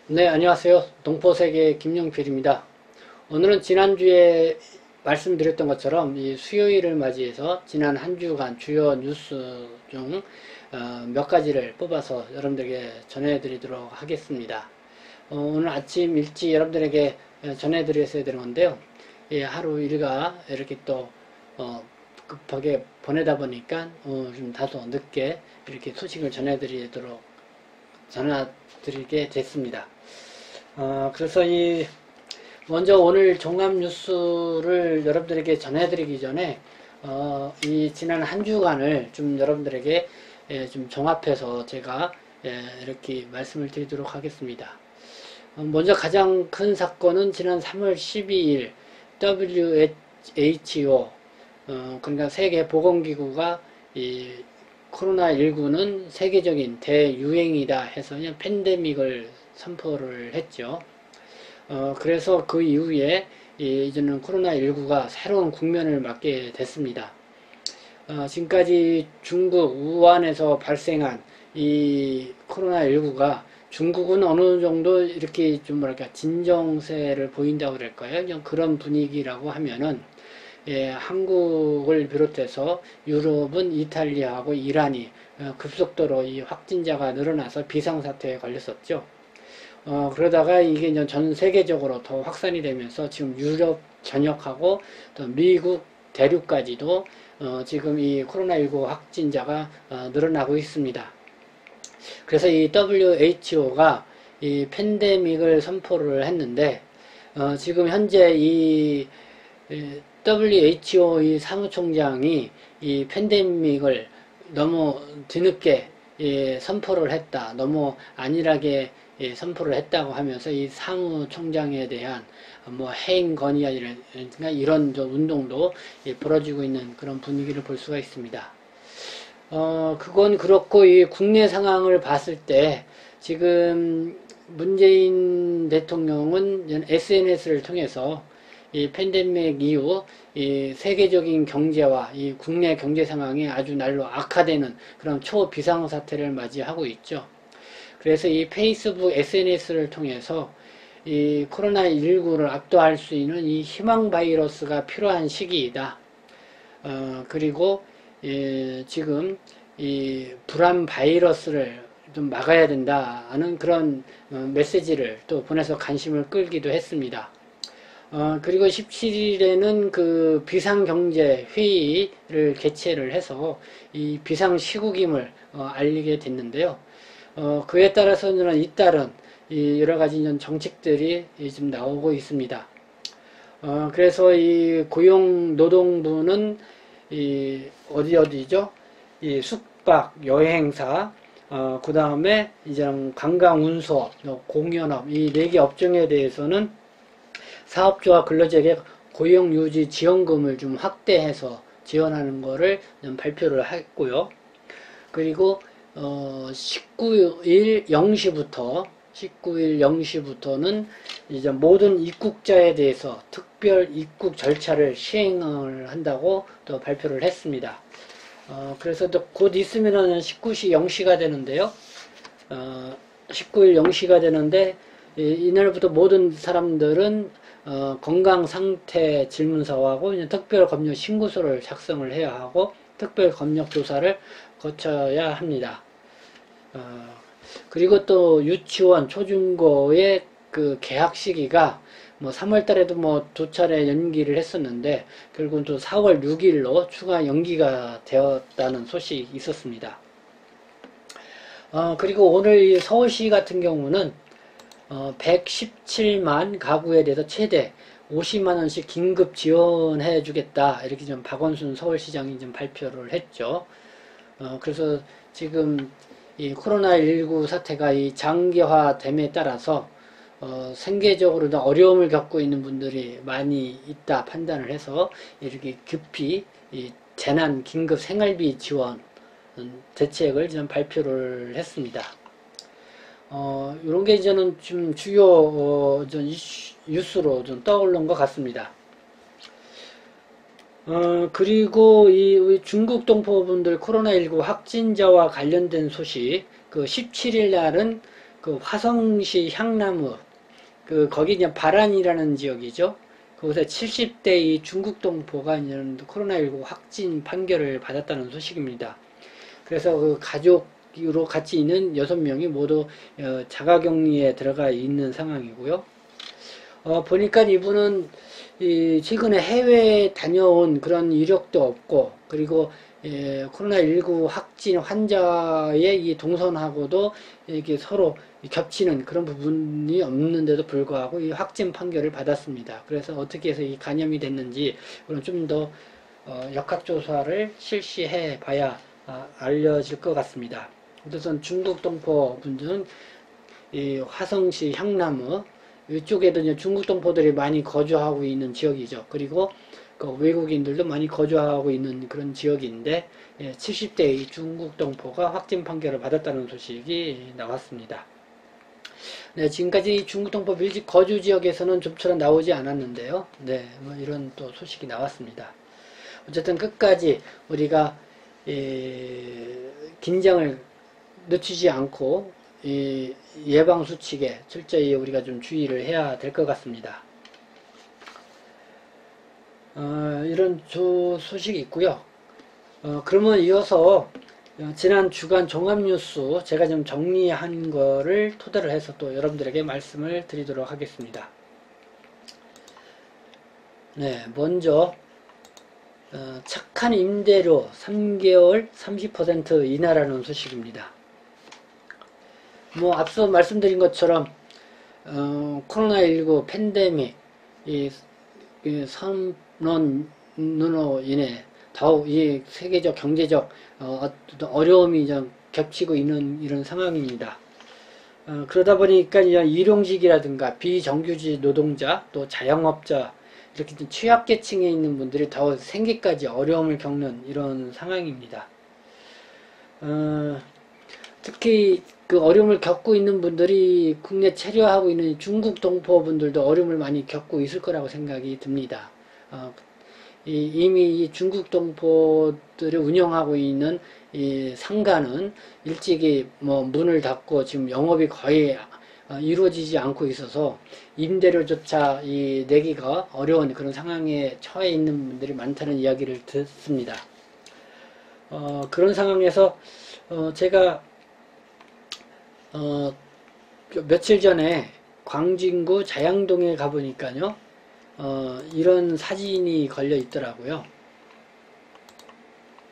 네, 안녕하세요. 동포세계 김용필입니다. 오늘은 지난주에 말씀드렸던 것처럼 이 수요일을 맞이해서 지난 한 주간 주요 뉴스 중 몇 가지를 뽑아서 여러분들에게 전해드리도록 하겠습니다. 오늘 아침 일찍 여러분들에게 전해드렸어야 되는 건데요. 하루 일과 이렇게 또 급하게 보내다 보니까 좀 다소 늦게 이렇게 소식을 전해드리게 됐습니다. 그래서 먼저 오늘 종합 뉴스를 여러분들에게 전해드리기 전에, 이 지난 한 주간을 좀 여러분들에게 좀 종합해서 제가 이렇게 말씀을 드리도록 하겠습니다. 먼저 가장 큰 사건은 지난 3월 12일 WHO, 그러니까 세계보건기구가 이 코로나19는 세계적인 대유행이다 해서 그냥 팬데믹을 선포를 했죠. 그래서 그 이후에 이제는 코로나19가 새로운 국면을 맞게 됐습니다. 지금까지 중국 우한에서 발생한 이 코로나19가 중국은 어느 정도 이렇게 좀 뭐랄까 진정세를 보인다고 그럴까요? 그냥 그런 분위기라고 하면은 한국을 비롯해서 유럽은 이탈리아하고 이란이 급속도로 이 확진자가 늘어나서 비상사태에 걸렸었죠. 그러다가 이게 이제 전 세계적으로 더 확산이 되면서 지금 유럽 전역하고 또 미국 대륙까지도 지금 이 코로나19 확진자가 늘어나고 있습니다. 그래서 이 WHO가 이 팬데믹을 선포를 했는데, 지금 현재 이 WHO 이 사무총장이 이 팬데믹을 너무 뒤늦게 선포를 했다. 너무 안일하게 선포를 했다고 하면서 이 사무총장에 대한 뭐 해임 건의안이라든가 이런 운동도 벌어지고 있는 그런 분위기를 볼 수가 있습니다. 그건 그렇고 이 국내 상황을 봤을 때 지금 문재인 대통령은 SNS를 통해서 이 팬데믹 이후 이 세계적인 경제와 이 국내 경제 상황이 아주 날로 악화되는 그런 초비상사태를 맞이하고 있죠. 그래서 이 페이스북 SNS를 통해서 이 코로나19를 압도할 수 있는 이 희망 바이러스가 필요한 시기이다. 그리고 지금 이 불안 바이러스를 좀 막아야 된다는 그런 메시지를 또 보내서 관심을 끌기도 했습니다. 그리고 17일에는 그 비상경제 회의를 개최를 해서 이 비상시국임을 알리게 됐는데요. 그에 따라서는 잇따른 이 여러 가지 정책들이 지금 나오고 있습니다. 그래서 이 고용노동부는 이 어디죠? 이 숙박, 여행사, 그 다음에 이제 관광운수, 공연업 이 4개 업종에 대해서는 사업주와 근로자에게 고용유지 지원금을 좀 확대해서 지원하는 거를 발표를 했고요. 그리고 19일 0시부터는 이제 모든 입국자에 대해서 특별 입국 절차를 시행을 한다고 또 발표를 했습니다. 그래서 또 곧 있으면은 19시 0시가 되는데요. 19일 0시가 되는데 이날부터 모든 사람들은 건강 상태 질문서하고 특별 검역 신고서를 작성을 해야 하고 특별 검역 조사를 거쳐야 합니다. 그리고 또 유치원, 초중고의 그 개학 시기가 뭐 3월 달에도 뭐 2차례 연기를 했었는데 결국은 또 4월 6일로 추가 연기가 되었다는 소식이 있었습니다. 그리고 오늘 이 서울시 같은 경우는 117만 가구에 대해서 최대 50만 원씩 긴급 지원해 주겠다 이렇게 좀 박원순 서울시장이 좀 발표를 했죠. 그래서 지금 이 코로나19 사태가 이 장기화됨에 따라서 생계적으로도 어려움을 겪고 있는 분들이 많이 있다 판단을 해서 이렇게 급히 이 재난 긴급 생활비 지원 대책을 좀 발표를 했습니다. 이런 게 이제는 좀 주요 뉴스로 좀 떠오른 것 같습니다. 그리고 우리 중국 동포분들 코로나19 확진자와 관련된 소식, 그 17일 날은 그 화성시 향나무, 거기 이제 바란이라는 지역이죠. 거기서 70대 이 중국 동포가 이제 코로나19 확진 판결을 받았다는 소식입니다. 그래서 그 가족으로 같이 있는 6명이 모두 자가격리에 들어가 있는 상황이고요. 보니까 이분은 최근에 해외에 다녀온 그런 이력도 없고, 그리고 코로나19 확진 환자의 이 동선하고도 이게 서로 겹치는 그런 부분이 없는데도 불구하고 이 확진 판결을 받았습니다. 그래서 어떻게 해서 이 감염이 됐는지 좀 더 역학조사를 실시해 봐야 알려질 것 같습니다. 우선 중국 동포 분들은 이 화성시 향나무 이쪽에도 이제 중국 동포들이 많이 거주하고 있는 지역이죠. 그리고 그 외국인들도 많이 거주하고 있는 그런 지역인데 70대의 중국 동포가 확진 판결을 받았다는 소식이 나왔습니다. 네, 지금까지 중국 동포 밀집 거주 지역에서는 좀처럼 나오지 않았는데요. 네, 뭐 이런 또 소식이 나왔습니다. 어쨌든 끝까지 우리가 긴장을 늦추지 않고 예방 수칙에 철저히 우리가 좀 주의를 해야 될 것 같습니다. 이런 소식이 있고요. 그러면 이어서 지난 주간 종합뉴스 제가 좀 정리한 거를 토대로 해서 또 여러분들에게 말씀을 드리도록 하겠습니다. 네, 먼저 착한 임대료 3개월 30% 인하라는 소식입니다. 뭐 앞서 말씀드린 것처럼 코로나19 팬데믹 이 선언으로 인해 더욱 이 세계적 경제적 어려움이 좀 겹치고 있는 이런 상황입니다. 그러다 보니까 일용직이라든가 비정규직 노동자 또 자영업자 이렇게 좀 취약계층에 있는 분들이 더 생계까지 어려움을 겪는 이런 상황입니다. 특히 그 어려움을 겪고 있는 분들이 국내 체류하고 있는 중국 동포 분들도 어려움을 많이 겪고 있을 거라고 생각이 듭니다. 이미 이 중국 동포들이 운영하고 있는 이 상가는 일찍이 뭐 문을 닫고 지금 영업이 거의 이루어지지 않고 있어서 임대료조차 내기가 어려운 그런 상황에 처해 있는 분들이 많다는 이야기를 듣습니다. 그런 상황에서 제가 며칠 전에 광진구 자양동에 가보니까요, 이런 사진이 걸려 있더라고요.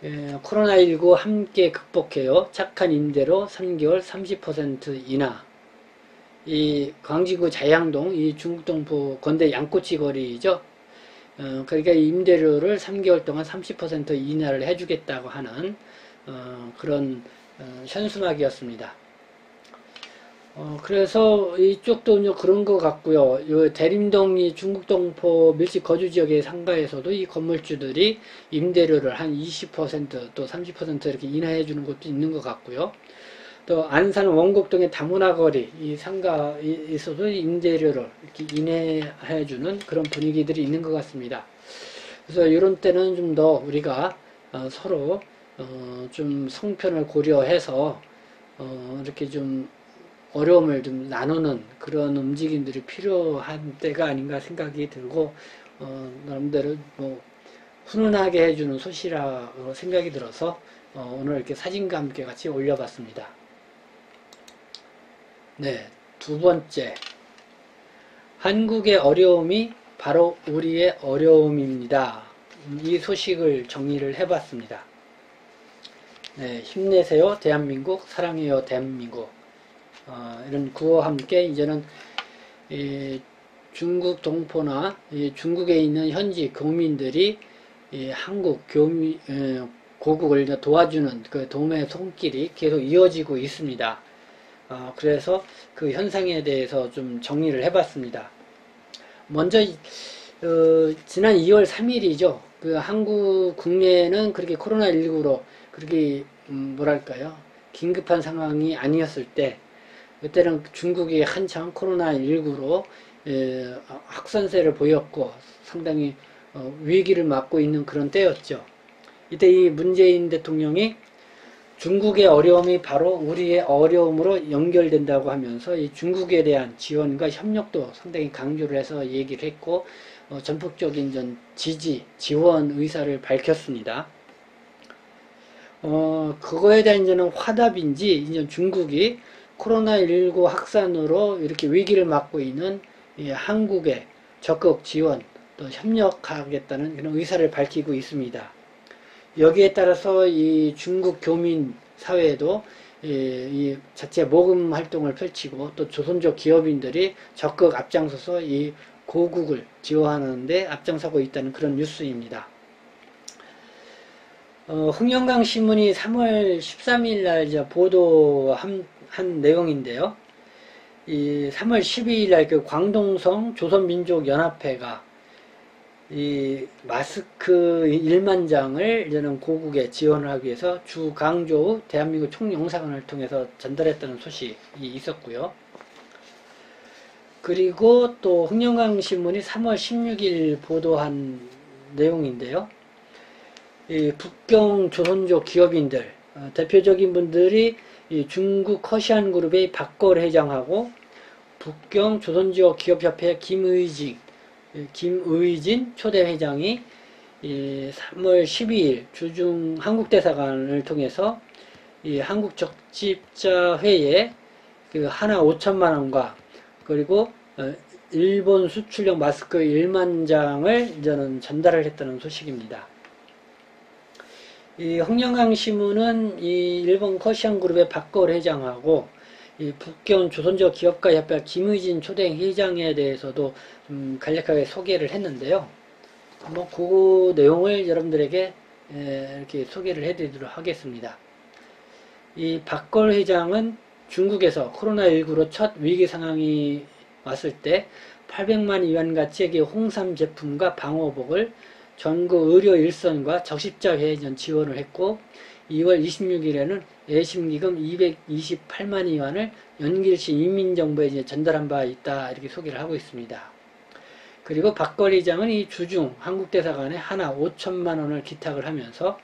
코로나19 함께 극복해요. 착한 임대료 3개월 30% 인하. 이 광진구 자양동, 이 중국동포 건대 양꼬치 거리죠. 그러니까 임대료를 3개월 동안 30% 인하를 해주겠다고 하는 그런 현수막이었습니다. 그래서 이쪽도 그런 것 같고요. 요 대림동이 중국동포 밀집 거주 지역의 상가에서도 이 건물주들이 임대료를 한 20%또 30% 이렇게 인하해 주는 것도 있는 것 같고요. 또 안산 원곡동의 다문화거리 이 상가에서도 임대료를 이렇게 인하해 주는 그런 분위기들이 있는 것 같습니다. 그래서 이런 때는 좀 더 우리가 서로 좀 성편을 고려해서 이렇게 좀 어려움을 좀 나누는 그런 움직임들이 필요한 때가 아닌가 생각이 들고 나름대로 뭐 훈훈하게 해주는 소식이라고 생각이 들어서 오늘 이렇게 사진과 함께 같이 올려봤습니다. 네, 두 번째, 한국의 어려움이 바로 우리의 어려움입니다. 이 소식을 정리를 해봤습니다. 네, 힘내세요 대한민국, 사랑해요 대한민국. 이런 구호와 함께 이제는 중국 동포나 중국에 있는 현지 교민들이 한국 고국을 도와주는 그 도움의 손길이 계속 이어지고 있습니다. 그래서 그 현상에 대해서 좀 정리를 해봤습니다. 먼저 지난 2월 3일이죠. 그 한국 국내에는 그렇게 코로나19로 그렇게 뭐랄까요, 긴급한 상황이 아니었을 때, 그때는 중국이 한창 코로나19로 확산세를 보였고 상당히 위기를 맞고 있는 그런 때였죠. 이때 이 문재인 대통령이 중국의 어려움이 바로 우리의 어려움으로 연결된다고 하면서 이 중국에 대한 지원과 협력도 상당히 강조를 해서 얘기를 했고, 전폭적인 지지, 지원 의사를 밝혔습니다. 그거에 대한 이제는 화답인지, 이제 중국이 코로나19 확산으로 이렇게 위기를 맞고 있는 이 한국에 적극 지원, 또 협력하겠다는 그런 의사를 밝히고 있습니다. 여기에 따라서 이 중국 교민 사회에도 이 자체 모금 활동을 펼치고 또 조선족 기업인들이 적극 앞장서서 이 고국을 지원하는데 앞장서고 있다는 그런 뉴스입니다. 흥영강 신문이 3월 13일 날 보도한 내용인데요. 이 3월 12일 날 그 광동성 조선민족연합회가 이 마스크 1만 장을 이제는 고국에 지원을 하기 위해서 주강조우 대한민국 총영사관을 통해서 전달했다는 소식이 있었고요. 그리고 또 흥영강 신문이 3월 16일 보도한 내용인데요. 이 북경 조선족 기업인들 대표적인 분들이 이 중국 커시안 그룹의 박걸 회장하고 북경 조선족 기업협회 김의진 초대 회장이 3월 12일 주중 한국대사관을 통해서 이 한국 적집자 회에 그 하나 5천만 원과 그리고 일본 수출용 마스크 1만 장을 이제는 전달을 했다는 소식입니다. 이 흥영강 신문은 이 일본 커시안 그룹의 박걸 회장하고 이 북경 조선족 기업가 협회 김의진 초대 회장에 대해서도 좀 간략하게 소개를 했는데요. 한번 그 내용을 여러분들에게 이렇게 소개를 해드리도록 하겠습니다. 이 박걸 회장은 중국에서 코로나19로 첫 위기 상황이 왔을 때 800만 위안 가치의 홍삼 제품과 방호복을 전국 의료 일선과 적십자회에 지원을 했고 2월 26일에는 애심기금 228만 위안을 연길시 인민정부에 이제 전달한 바 있다 이렇게 소개를 하고 있습니다. 그리고 박걸 회장은 이 주중 한국대사관에 하나 5천만 원을 기탁을 하면서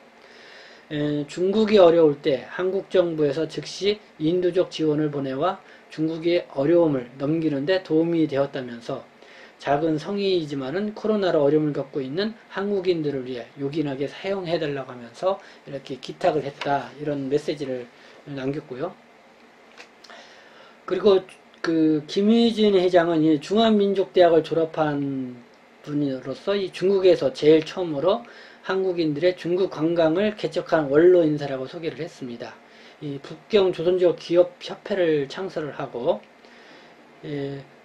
중국이 어려울 때 한국 정부에서 즉시 인도적 지원을 보내와 중국의 어려움을 넘기는 데 도움이 되었다면서 작은 성의이지만은 코로나로 어려움을 겪고 있는 한국인들을 위해 요긴하게 사용해달라고 하면서 이렇게 기탁을 했다 이런 메시지를 남겼고요. 그리고 그 김의진 회장은 이 중앙민족대학을 졸업한 분으로서 이 중국에서 제일 처음으로 한국인들의 중국 관광을 개척한 원로 인사라고 소개를 했습니다. 이 북경 조선족 기업협회를 창설을 하고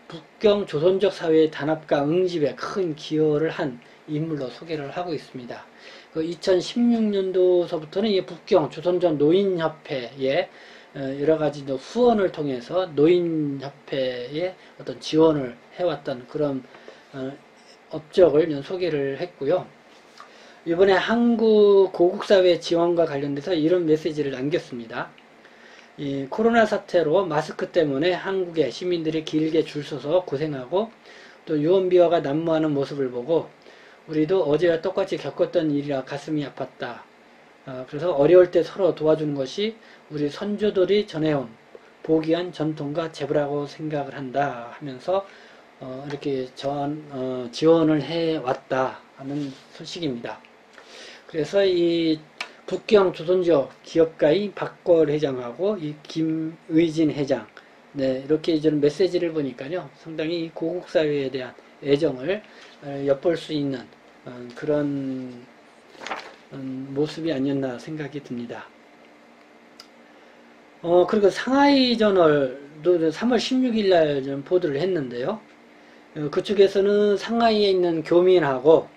북경 조선족 사회의 단합과 응집에 큰 기여를 한 인물로 소개를 하고 있습니다. 그 2016년도서부터는 이 북경 조선족 노인협회에 여러 가지 후원을 통해서 노인협회에 어떤 지원을 해왔던 그런 업적을 소개를 했고요. 이번에 한국 고국사회 지원과 관련돼서 이런 메시지를 남겼습니다. 이 코로나 사태로 마스크 때문에 한국의 시민들이 길게 줄 서서 고생하고 또 유언비어가 난무하는 모습을 보고 우리도 어제와 똑같이 겪었던 일이라 가슴이 아팠다. 그래서 어려울 때 서로 도와주는 것이 우리 선조들이 전해온 보기한 전통과 제부라고 생각을 한다 하면서 이렇게 지원을 해왔다 하는 소식입니다. 그래서 이 북경 조선족 기업가의 박걸 회장하고 이 김의진 회장 이렇게 이런 메시지를 보니까요 상당히 고국 사회에 대한 애정을 엿볼 수 있는 그런 모습이 아니었나 생각이 듭니다. 그리고 상하이 저널도 3월 16일 날 좀 보도를 했는데요. 그쪽에서는 상하이에 있는 교민하고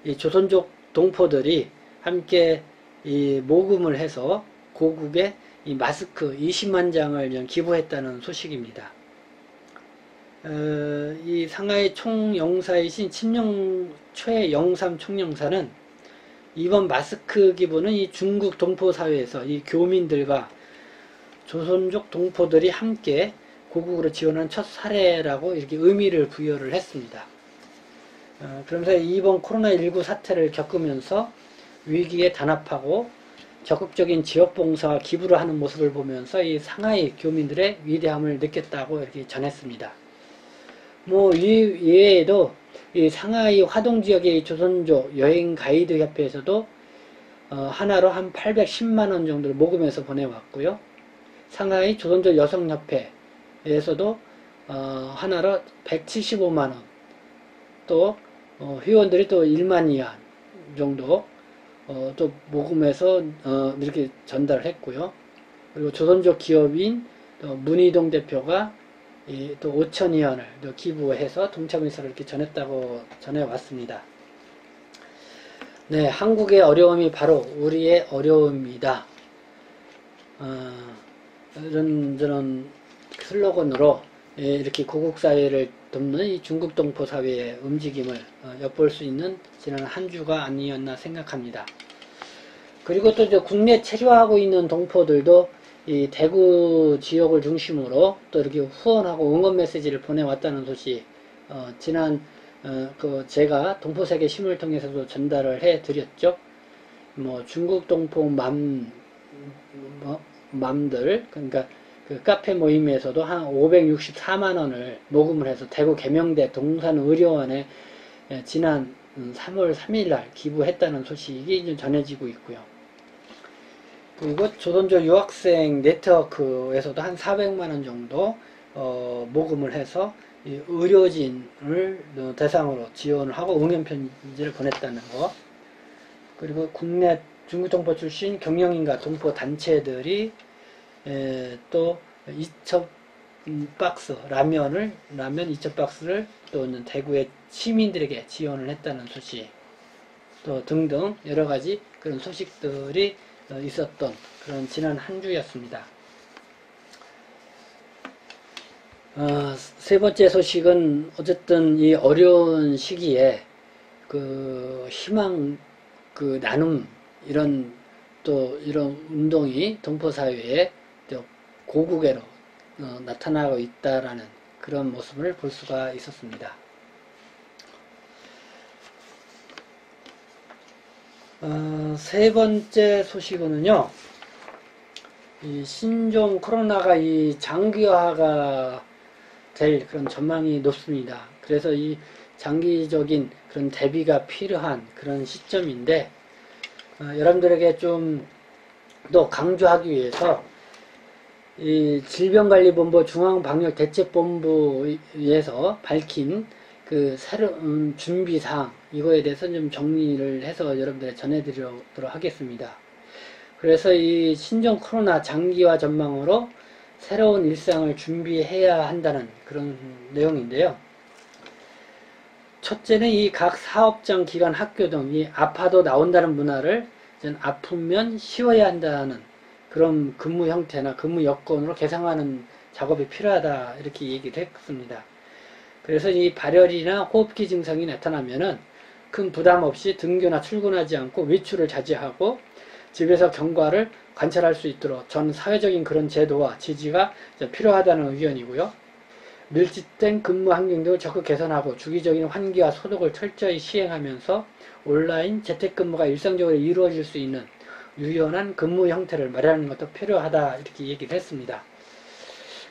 이 조선족 동포들이 함께 이 모금을 해서 고국에 이 마스크 20만 장을 기부했다는 소식입니다. 이 상하이 총영사이신 최영삼 총영사는 이번 마스크 기부는 이 중국 동포 사회에서 이 교민들과 조선족 동포들이 함께 고국으로 지원한 첫 사례라고 이렇게 의미를 부여를 했습니다. 그러면서 이번 코로나19 사태를 겪으면서 위기에 단합하고 적극적인 지역봉사와 기부를 하는 모습을 보면서 이 상하이 교민들의 위대함을 느꼈다고 이렇게 전했습니다. 뭐 이외에도 이 상하이 화동지역의 조선족 여행 가이드 협회에서도 하나로 한 810만 원 정도를 모금해서 보내왔고요. 상하이 조선족 여성협회에서도 하나로 175만 원, 또 회원들이 또 1만 위안 정도 또 모금해서 이렇게 전달을 했고요. 그리고 조선족 기업인 또 문희동 대표가 또 5천 위안을 기부해서 동참의사를 이렇게 전했다고 전해왔습니다. 네, 한국의 어려움이 바로 우리의 어려움이다. 이런 슬로건으로 이렇게 고국사회를 돕는 이 중국동포사회의 움직임을 엿볼 수 있는 지난 한 주가 아니었나 생각합니다. 그리고 또 이제 국내 체류하고 있는 동포들도 이 대구 지역을 중심으로 또 이렇게 후원하고 응원 메시지를 보내왔다는 소식, 지난 제가 동포세계 심을 통해서도 전달을 해드렸죠. 뭐 중국 동포 맘들, 그러니까 그 카페 모임에서도 한 564만 원을 모금을 해서 대구 계명대 동산의료원에 지난 3월 3일 날 기부했다는 소식이 좀 전해지고 있고요. 그리고 조선족 유학생 네트워크에서도 한 400만 원 정도 모금을 해서 의료진을 대상으로 지원을 하고 응원 편지를 보냈다는 거. 그리고 국내 중국동포 출신 경영인과 동포 단체들이 또 2,000박스 라면 2,000박스를 또 대구의 시민들에게 지원을 했다는 소식, 또 등등 여러가지 그런 소식들이 있었던 그런 지난 한 주였습니다. 세 번째 소식은 어쨌든 이 어려운 시기에 그 희망, 그 나눔, 이런 운동이 동포사회에 고국애로 나타나고 있다라는 그런 모습을 볼 수가 있었습니다. 세 번째 소식은요, 이 신종 코로나가 이 장기화가 될 그런 전망이 높습니다. 그래서 이 장기적인 그런 대비가 필요한 그런 시점인데, 여러분들에게 좀 더 강조하기 위해서 이 질병관리본부 중앙방역대책본부에서 밝힌 그 새로운 준비사항, 이거에 대해서 좀 정리를 해서 여러분들에 전해드리도록 하겠습니다. 그래서 이 신종 코로나 장기화 전망으로 새로운 일상을 준비해야 한다는 그런 내용인데요. 첫째는 이 각 사업장, 기관, 학교 등이 아파도 나온다는 문화를 아프면 쉬어야 한다는 그런 근무 형태나 근무 여건으로 개선하는 작업이 필요하다, 이렇게 얘기를 했습니다. 그래서 이 발열이나 호흡기 증상이 나타나면은 큰 부담 없이 등교나 출근하지 않고 외출을 자제하고 집에서 경과를 관찰할 수 있도록 전 사회적인 그런 제도와 지지가 필요하다는 의견이고요. 밀집된 근무 환경 등을 적극 개선하고 주기적인 환기와 소독을 철저히 시행하면서 온라인 재택근무가 일상적으로 이루어질 수 있는 유연한 근무 형태를 마련하는 것도 필요하다, 이렇게 얘기를 했습니다.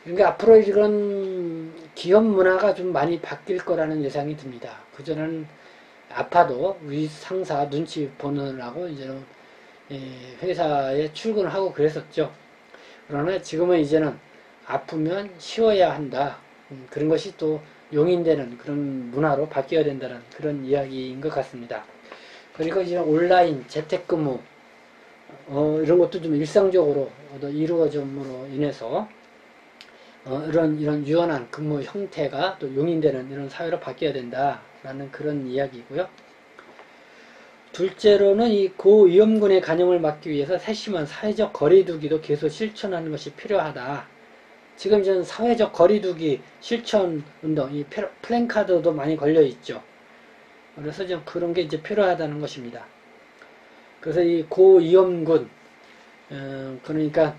그러니까 앞으로 이런 기업 문화가 좀 많이 바뀔 거라는 예상이 듭니다. 그전에는 아파도 위 상사 눈치 보느라고 이제는 회사에 출근을 하고 그랬었죠. 그러나 지금은 이제는 아프면 쉬어야 한다, 그런 것이 또 용인되는 그런 문화로 바뀌어야 된다는 그런 이야기인 것 같습니다. 그리고 이제 온라인 재택근무 이런 것도 좀 일상적으로 이루어짐으로 인해서 이런 유연한 근무 형태가 또 용인되는 이런 사회로 바뀌어야 된다라는 그런 이야기고요. 둘째로는 이 고위험군의 감염을 막기 위해서 세심한 사회적 거리두기도 계속 실천하는 것이 필요하다. 지금 저는 사회적 거리두기 실천 운동, 이 플랜카드도 많이 걸려 있죠. 그래서 좀 그런 게 이제 필요하다는 것입니다. 그래서 이 고위험군, 그러니까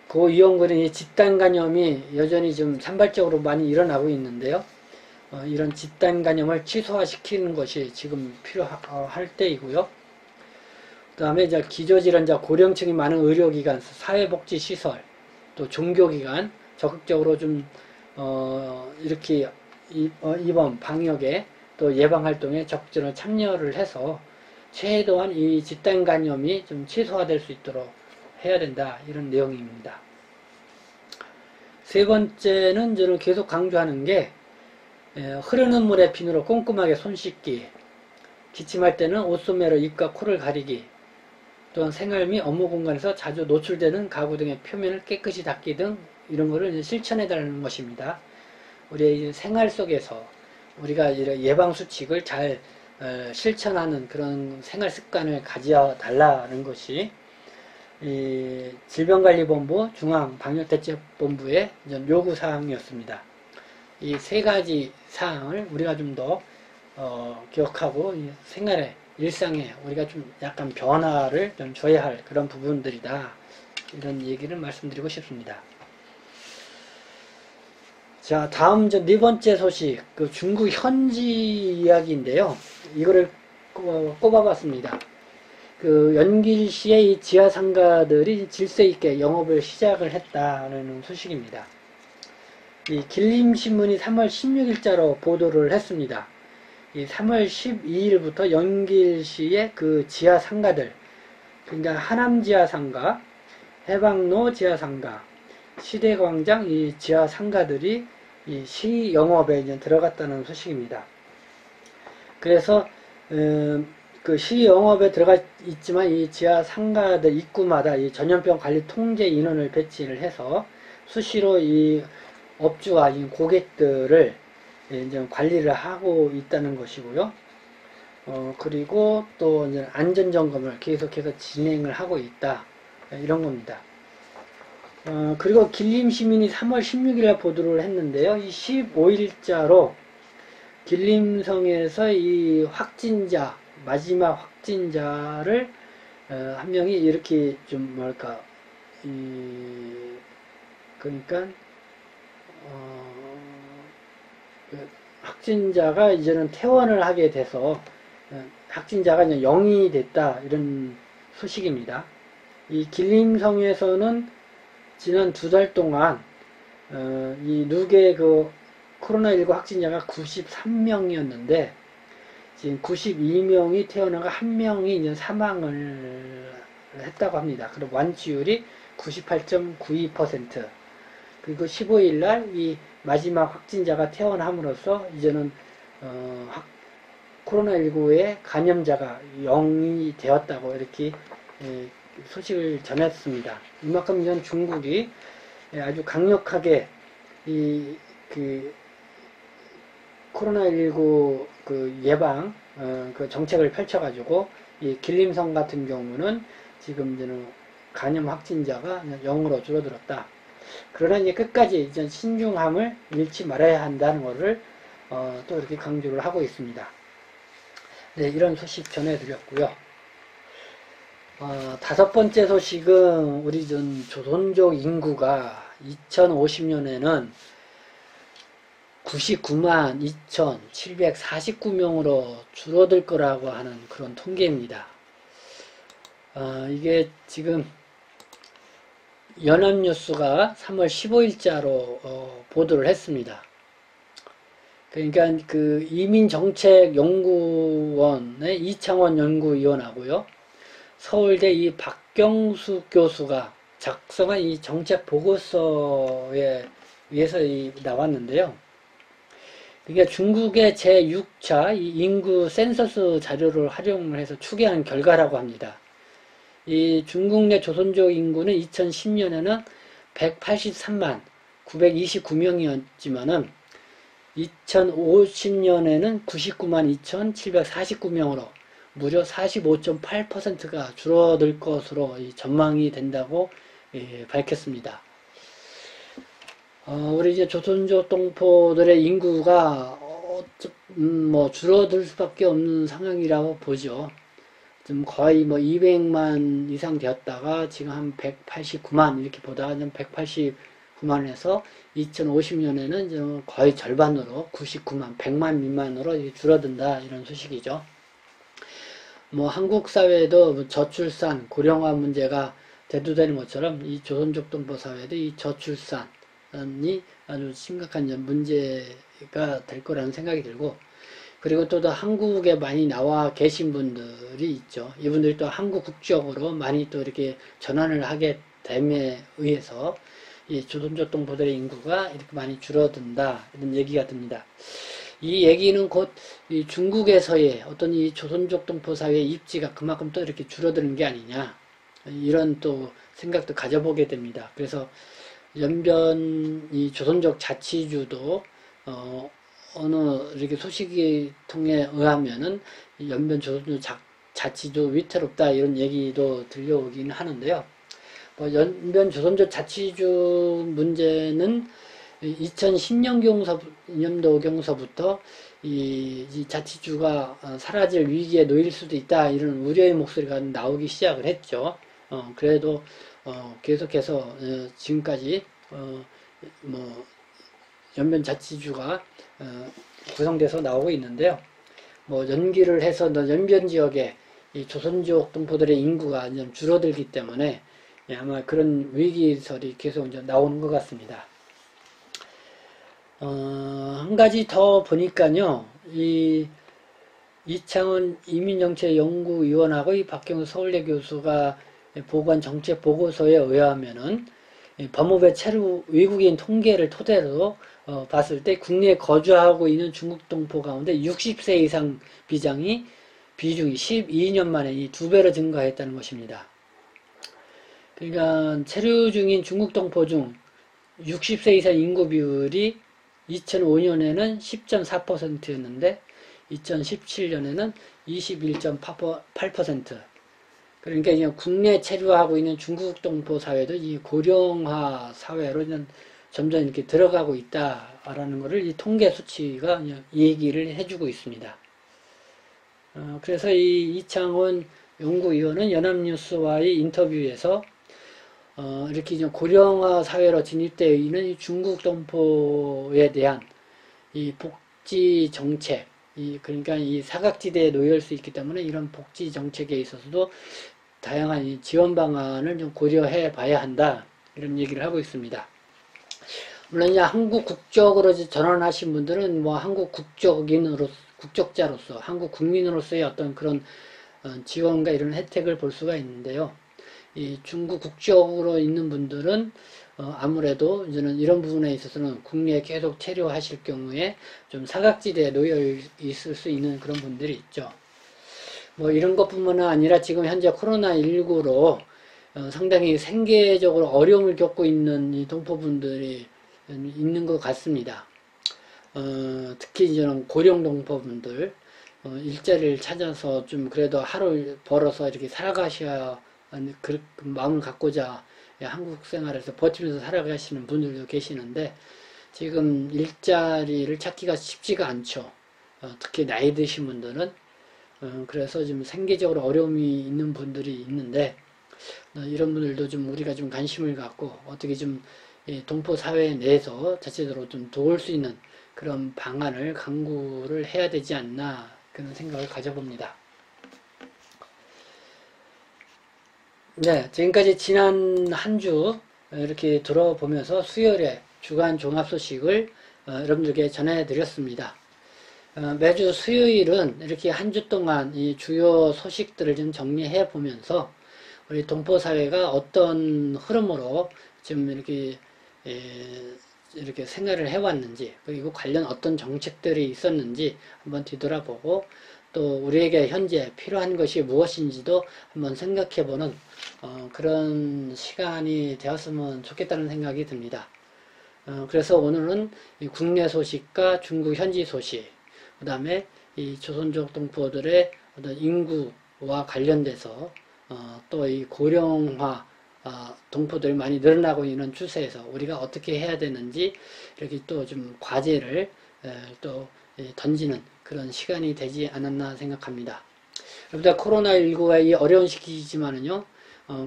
고위험군의 이 집단 감염이 여전히 좀 산발적으로 많이 일어나고 있는데요. 이런 집단 감염을 취소화시키는 것이 지금 필요할 때이고요. 다음에 이제 기저질환자, 고령층이 많은 의료기관, 사회복지시설, 또 종교기관 적극적으로 좀 이렇게 이번 방역에 또 예방활동에 적극적으로 참여를 해서 최대한 이 집단 감염이 좀 최소화될 수 있도록 해야 된다, 이런 내용입니다. 세 번째는 저는 계속 강조하는 게 흐르는 물에 비누로 꼼꼼하게 손 씻기, 기침할 때는 옷소매로 입과 코를 가리기, 또한 생활 및 업무 공간에서 자주 노출되는 가구 등의 표면을 깨끗이 닦기 등 이런 거를 실천해 달라는 것입니다. 우리의 생활 속에서 우리가 예방 수칙을 잘 실천하는 그런 생활 습관을 가져 달라는 것이 이 질병관리본부 중앙방역대책본부의 요구 사항이었습니다. 이 세 가지 사항을 우리가 좀 더 기억하고 생활에 일상에 우리가 좀 약간 변화를 좀 줘야 할 그런 부분들이다, 이런 얘기를 말씀드리고 싶습니다. 자, 다음 네 번째 소식, 그 중국 현지 이야기인데요. 이거를 꼽아봤습니다. 그 연길시의 이 지하상가들이 질서 있게 영업을 시작을 했다는 소식입니다. 이 길림신문이 3월 16일자로 보도를 했습니다. 이 3월 12일부터 연길시의 그 지하상가들, 그러니까 하남지하상가, 해방로 지하상가, 시대광장 이 지하상가들이 이 시 영업에 이제 들어갔다는 소식입니다. 그래서 그 시 영업에 들어가 있지만 이 지하상가들 입구마다 이 전염병 관리 통제 인원을 배치를 해서 수시로 이 업주와 이 고객들을 이제 관리를 하고 있다는 것이고요. 그리고 또 이제 안전점검을 계속해서 진행을 하고 있다, 이런 겁니다. 그리고 길림시민이 3월 16일에 보도를 했는데요. 이 15일자로 길림성에서 이 확진자, 마지막 확진자를 한 명이 이렇게 좀 뭐랄까, 그러니까 확진자가 이제는 퇴원을 하게 돼서 확진자가 이제 0이 됐다, 이런 소식입니다. 이 길림성에서는 지난 2달 동안 이 누계 그 코로나19 확진자가 93명이었는데 지금 92명이 퇴원하고 1명이 이제 사망을 했다고 합니다. 그리고 완치율이 98.92%. 그리고 15일날 이 마지막 확진자가 퇴원함으로써 이제는 코로나19의 감염자가 0이 되었다고 이렇게 소식을 전했습니다. 이만큼 전 중국이 아주 강력하게 그 코로나19 그 예방 그 정책을 펼쳐가지고 이 길림성 같은 경우는 지금 이제는 감염 확진자가 0으로 줄어들었다. 그러나 이제 끝까지 이제 신중함을 잃지 말아야 한다는 것을 또 이렇게 강조를 하고 있습니다. 네, 이런 소식 전해드렸고요. 5번째 소식은 우리 조선족 인구가 2050년에는 99만 2,749명으로 줄어들 거라고 하는 그런 통계입니다. 이게 지금 연합뉴스가 3월 15일자로 보도를 했습니다. 그러니까 그 이민정책연구원의 이창원 연구위원하고요, 서울대 이 박경수 교수가 작성한 이 정책 보고서에 의해서 나왔는데요. 그러니까 중국의 제6차 이 인구 센서스 자료를 활용을 해서 추계한 결과라고 합니다. 이 중국 내 조선족 인구는 2010년에는 183만 929명이었지만은 2050년에는 99만 2,749명으로 무려 45.8%가 줄어들 것으로 전망이 된다고 밝혔습니다. 우리 이제 조선족 동포들의 인구가 뭐 줄어들 수밖에 없는 상황이라고 보죠. 좀 거의 뭐 200만 이상 되었다가 지금 한 189만 이렇게 보다가 189만에서 2050년에는 거의 절반으로 99만, 100만 미만으로 줄어든다, 이런 소식이죠. 뭐 한국 사회도 뭐 저출산, 고령화 문제가 대두되는 것처럼 이 조선족 동포 사회도 이 저출산이 아주 심각한 문제가 될 거라는 생각이 들고, 그리고 또 한국에 많이 나와 계신 분들이 있죠. 이분들이 또 한국 국적으로 많이 또 이렇게 전환을 하게 됨에 의해서 이 조선족 동포들의 인구가 이렇게 많이 줄어든다, 이런 얘기가 듭니다. 이 얘기는 곧 이 중국에서의 어떤 이 조선족 동포 사회의 입지가 그만큼 또 이렇게 줄어드는 게 아니냐, 이런 또 생각도 가져보게 됩니다. 그래서 연변 이 조선족 자치주도 어느 이렇게 소식이 통해 의하면은 연변 조선족 자치주 위태롭다, 이런 얘기도 들려오긴 하는데요. 뭐 연변 조선족 자치주 문제는 2010년도경서부터 이 자치주가 사라질 위기에 놓일 수도 있다, 이런 우려의 목소리가 나오기 시작을 했죠. 그래도 계속해서 지금까지 뭐 연변 자치주가 구성돼서 나오고 있는데요. 뭐 연기를 해서 연변 지역에 이 조선족 동포들의 인구가 좀 줄어들기 때문에 아마 그런 위기설이 계속 이제 나오는 것 같습니다. 한 가지 더 보니까요, 이 이창훈 이민정책연구위원하고 이 박경수 서울대 교수가 보고한 정책 보고서에 의하면은 법무부의 체류 외국인 통계를 토대로 봤을 때 국내에 거주하고 있는 중국 동포 가운데 60세 이상 비중이 12년 만에 이 2배로 증가했다는 것입니다. 그러니까 체류 중인 중국 동포 중 60세 이상 인구 비율이 2005년에는 10.4%였는데 2017년에는 21.8%. 그러니까 이제 국내 체류하고 있는 중국 동포 사회도 이 고령화 사회로 점점 이렇게 들어가고 있다라는 것을 이 통계 수치가 얘기를 해주고 있습니다. 그래서 이 이창훈 연구위원은 연합뉴스와의 인터뷰에서 이렇게 이제 고령화 사회로 진입되어 있는 이 중국 동포에 대한 이 복지 정책, 그러니까 이 사각지대에 놓일 수 있기 때문에 이런 복지 정책에 있어서도 다양한 이 지원 방안을 좀 고려해 봐야 한다, 이런 얘기를 하고 있습니다. 물론 이제 한국 국적으로 전환하신 분들은 뭐 한국 국적자로서 한국 국민으로서의 어떤 그런 지원과 이런 혜택을 볼 수가 있는데요. 이 중국 국적으로 있는 분들은 아무래도 이제는 이런 부분에 있어서는 국내에 계속 체류하실 경우에 좀 사각지대에 놓여 있을 수 있는 그런 분들이 있죠. 뭐 이런 것뿐만 아니라 지금 현재 코로나19로 상당히 생계적으로 어려움을 겪고 있는 이 동포분들이 있는 것 같습니다. 특히 이제는 고령 동포분들 일자리를 찾아서 좀 그래도 하루 벌어서 이렇게 살아가셔야 그 마음을 갖고자 한국 생활에서 버티면서 살아가시는 분들도 계시는데 지금 일자리를 찾기가 쉽지가 않죠. 특히 나이 드신 분들은 그래서 좀 생계적으로 어려움이 있는 분들이 있는데 이런 분들도 좀 우리가 좀 관심을 갖고 어떻게 좀 동포 사회 내에서 자체적으로 좀 도울 수 있는 그런 방안을 강구를 해야 되지 않나, 그런 생각을 가져봅니다. 네, 지금까지 지난 한 주 이렇게 들어보면서 수요일에 주간 종합 소식을 여러분들께 전해드렸습니다. 매주 수요일은 이렇게 한 주 동안 이 주요 소식들을 좀 정리해 보면서 우리 동포 사회가 어떤 흐름으로 지금 이렇게 생활을 해왔는지, 그리고 관련 어떤 정책들이 있었는지 한번 뒤돌아보고 또 우리에게 현재 필요한 것이 무엇인지도 한번 생각해보는 그런 시간이 되었으면 좋겠다는 생각이 듭니다. 그래서 오늘은 이 국내 소식과 중국 현지 소식, 그 다음에 이 조선족 동포들의 어떤 인구와 관련돼서 또 이 고령화 동포들이 많이 늘어나고 있는 추세에서 우리가 어떻게 해야 되는지 이렇게 또 좀 과제를 또 던지는 그런 시간이 되지 않았나 생각합니다. 여러분들 코로나19가 이 어려운 시기지만은요,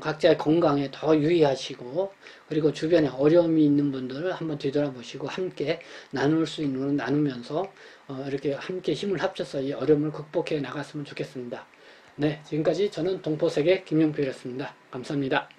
각자의 건강에 더 유의하시고, 그리고 주변에 어려움이 있는 분들을 한번 뒤돌아보시고 함께 나눌 수 있는 건 나누면서 이렇게 함께 힘을 합쳐서 이 어려움을 극복해 나갔으면 좋겠습니다. 네, 지금까지 저는 동포세계 김용표였습니다. 감사합니다.